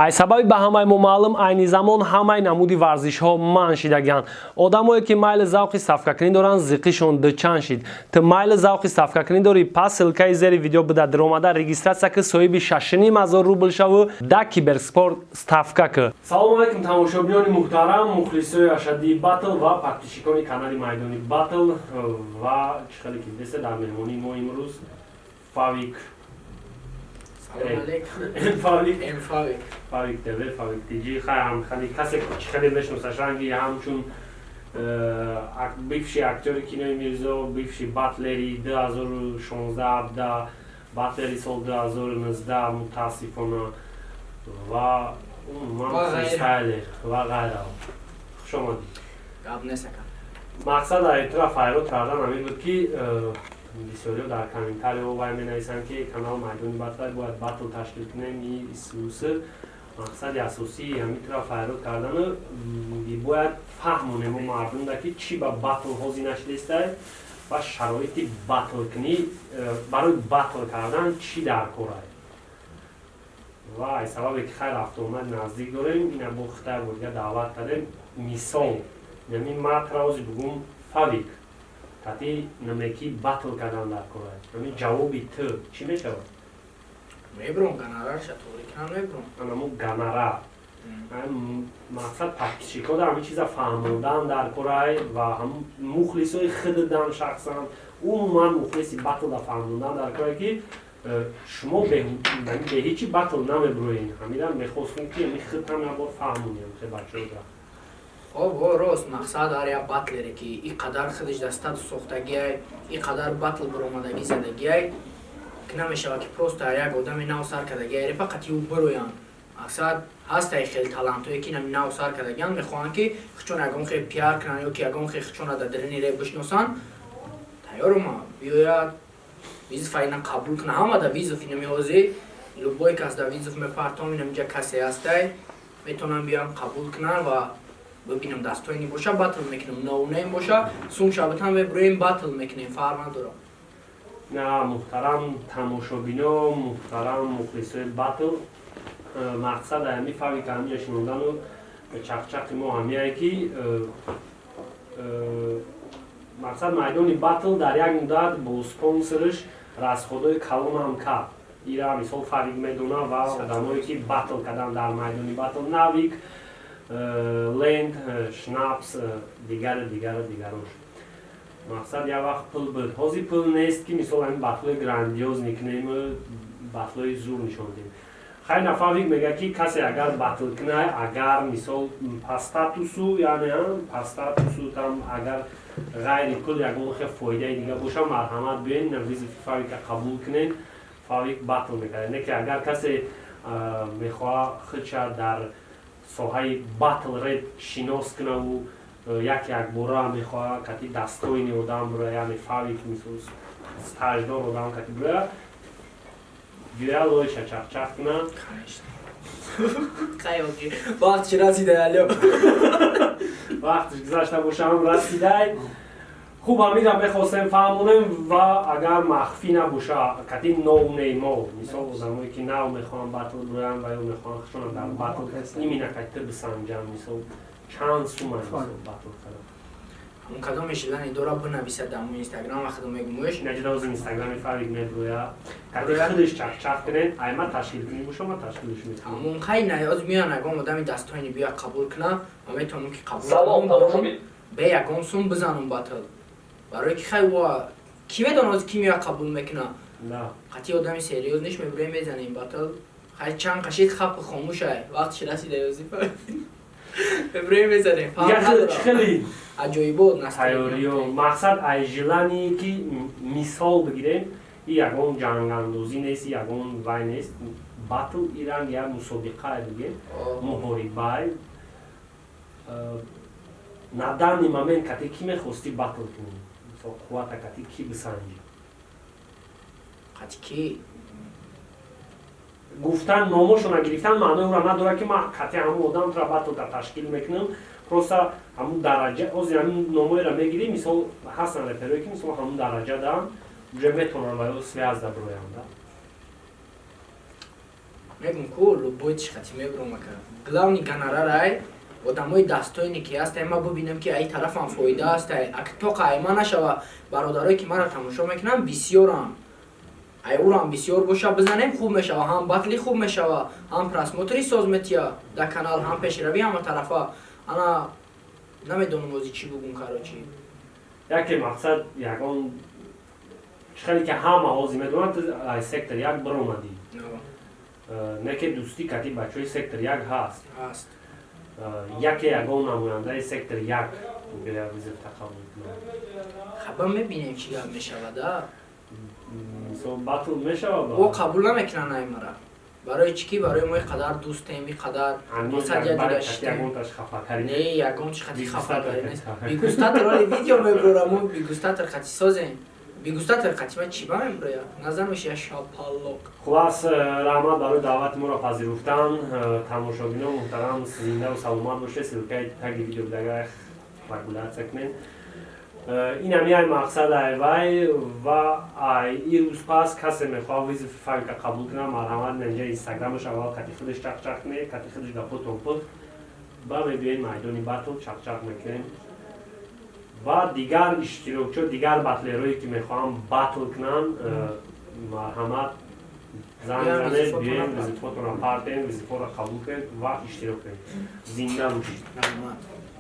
ай сабаби ба ҳамаи мо маълум айни замон ҳамаи намуди варзишҳо манъ шидагиянд. Одамое ки майли завқи сафкакунӣ доранд зиқишон дучанд шид. Ту майли завқи сафкакунӣ дорӣ, пас ссилкаи зери видео буда диромада регистратсия ки соҳиби 6,500 рубл шаву да киберспорт ставка ки. Салом алейкум тамошобинони муҳтарам, мухлисои ашаддии батл ва подписчикони канали майдони батл ва чӣ хеле ки десе дар меҳмонии мо имрӯз Favik Favik TV, Favik TG. خیلی کسی خیلی بشناسه رنگی همچون бивший актёри кинои Мирзо, бивший батлери 2016 да батлери сол 2019 мутаассифона ва фристайлер ва гайра. Хуш омадид. Гап несакам. Мақсад эътироф файрод кардан ҳамин буд ки бисёриҳо дар комментариҳо вай менависанд ки канал майдони батл бояд батл ташкил кунем. исуси мақсади асосии ҳамин файрод кардану бояд фаҳмонем мардумда ки чӣ ба батл ҳозир нашидестай ва шароити батлкунӣ барои батл кардан чӣ дар корай. ва ай сабабе ки хайр автоомад наздик дорем ина бо хитай бурга даъват кардем мисол яъни матраози бугум Favik кати намеки батл кардан дар корай. Ҳамин ҷавоби ту чӣ мешавад? Мебром ганара шатори кан мебром. Анамо ганара. Мақсад подписчикҳо дар ҳамин чиза фаҳмондан дар корай ва ҳам мухлисои худдан шахсан умуман мухлиси батл да фаҳмондан дар корай ки шумо бе ҳичи батл намеброед. Ҳамидан мехостем ки ҳамин худтан ябор фаҳмонем ки бачаҳо. Хоб рост мақсад ҳар як батлере ки ин қадар худаш дастат сохтагиай, ин қадар батл биромадагӣ задагиай ки намешавад ки просто ҳар як одами нав сар кардагиай фақат ю бироянд. Мақсад ҳастаи хеле талантое ки нами нав сар кардагианд мехоҳанд ки хичон ягон хе пиар кунанд ё ки ягон хе хичона да дирини ре бишносанд. Тайёрма биёяд визифа ина қабул кунад. Ҳама да визиф инами ҳозир любой кас да визиф мепартом инамиҷа касе ҳастай метавонанд биёянд қабул кунанд ва бибинам дастойни боша батл мекунем, наунем боша сум шабатан меброем батл мекунем, фарқ надорад. На муҳтарам тамошобино, муҳтарам мухлисои батл, мақсад ҳамин Favik ҳамин шунондану чақчақи мо ҳамияе ки мақсад майдони батл дар як муддат бо спонсориш расходҳои калон ҳам кард. ира мисол Favik медона ва одамое ки батл кардан дар майдони батл Навик, Лент, Шнапс, дигарош. Мақсад як вақт пул буд. Ҳозир пул нест ки мисол ҳамин батлҳои грандиоз мекунем, батлҳои зур нишон дем. Хайр на Favik мега ки касе агар батл кунай, агар мисол пастатусу, яъне пастатусу там агар ғайри пул ягон хе фоидаи дига боша, марҳамат биёен навизи Favik қабул кунен, Favik батл мекард. Не ки агар касе мехоҳад худша дар соҳаи батл реп шинос кунаву як бора мехоҳад кати дастойни одам бирояд, яъне Favik мисол стаждор одам кати бирояд биёяд лойша чақчақ кунад. Вақтиш расидай алё. Вақтиш гузашта боша ҳам расидай. Хуб ҳамида мехостем фаҳмонем ва агар махфӣ набоша кати ноунеймо мисол одамое ки нав мехоҳанд батл бироянд ва ё мехоҳанд хушона дар батл имина кати бисанҷанд мисол чанд сума мисол батл кардан. Он кадом мешидани дора бинависад дар мо инстаграм ва худо мегумоиш наҷида оз инстаграми Favik меброяд кати худаш чақчақ кунед ай ма ташкил кунӣ боша ма ташкилш мекунам. Амон хай на оз миён ягон одами дастойни биё қабул кунам ва метавонам ки қабул салом тамошобин бе ягон сум бизанам батл. Барои ки хай ва ки медонад оз ки миё қабул мекуна. Да. Қати одами сериёз ниш меброем мезанем батл. Хай чанд қашид хап хомӯшай. Вақтиш расидай озифа. Меброем мезанем. Хеле аҷоибот тайёриё мақсад ай жилани ки мисол бигирем и ягон ҷангандозӣ нест, ягон вай нест. Батл иран як мусобиқае дигем, муҳорибае. На данный момент кати ки мехости батл кунӣ? Мисол қуввата кати ки бисанҷӣ? Кати ки гуфтан номошона гирифтан маънои ӯро надорад ки ман кати ҳамун одамро батлка ташкил мекунам. Просто ҳамун дараҷа озир ҳамин номоеро мегирӣ, мисол ҳастанд реперое ки мисол ҳамун дараҷа дам уже метавонанд ва ё связ да бироянд. мегум ку любой чиқати мебромака главни гонорарай одамои дастойне ки ҳаст ма бубинам ки ай тарафам фоида аст ак тоқа ай ма нашава бародарое ки маро тамошо мекунам бисёрам ай урам бисёр боша бизанем хуб мешава ҳам батли хуб мешава ҳам просмотри соз метия да канал ҳам пешравӣ ҳама тарафа ана намедонам ози чӣ бугум карочи яке мақсад ягон чхеле ки ҳама ҳозир медонад ай сектор як биромадӣ не ки дӯстӣ кати бачаҳои сектор як ҳаст яке ягон намояндаи сектор як визит тақабул кунад хаба мебинем чӣ гап мешавада батл мешава о қабул намекунад ай мара барои чӣ ки барои мо қадар дӯстем иқадар не ягон чи хати хафа нест бигустатор оли видео меброрам бигустатор хати созем бигустатор хати ма чиба меброя назар мешия шапаллок хулас раҳмат барои даъвати моро пазируфтан тамошобинон муҳтарам зиндаву саломат бошед силкаи таги видео бидага регулятсия кунед ин ҳамияй мақсад ай вай ва ай и рӯз пас касе мехоҳад визи файка қабул кунад марҳамат инҷа инстаграмаш аввал кати худаш чақчақ кунед кати худаш гапо топуд ба мебиёед майдони батл чақчақ мекунем ва дигар иштирокчиҳо дигар батлерое ки мехоҳанд батл кунанд марҳамат занг занед биёед визитҳотонро партен визитҳоро қабул кунед ва иштирок кунед зинда бошед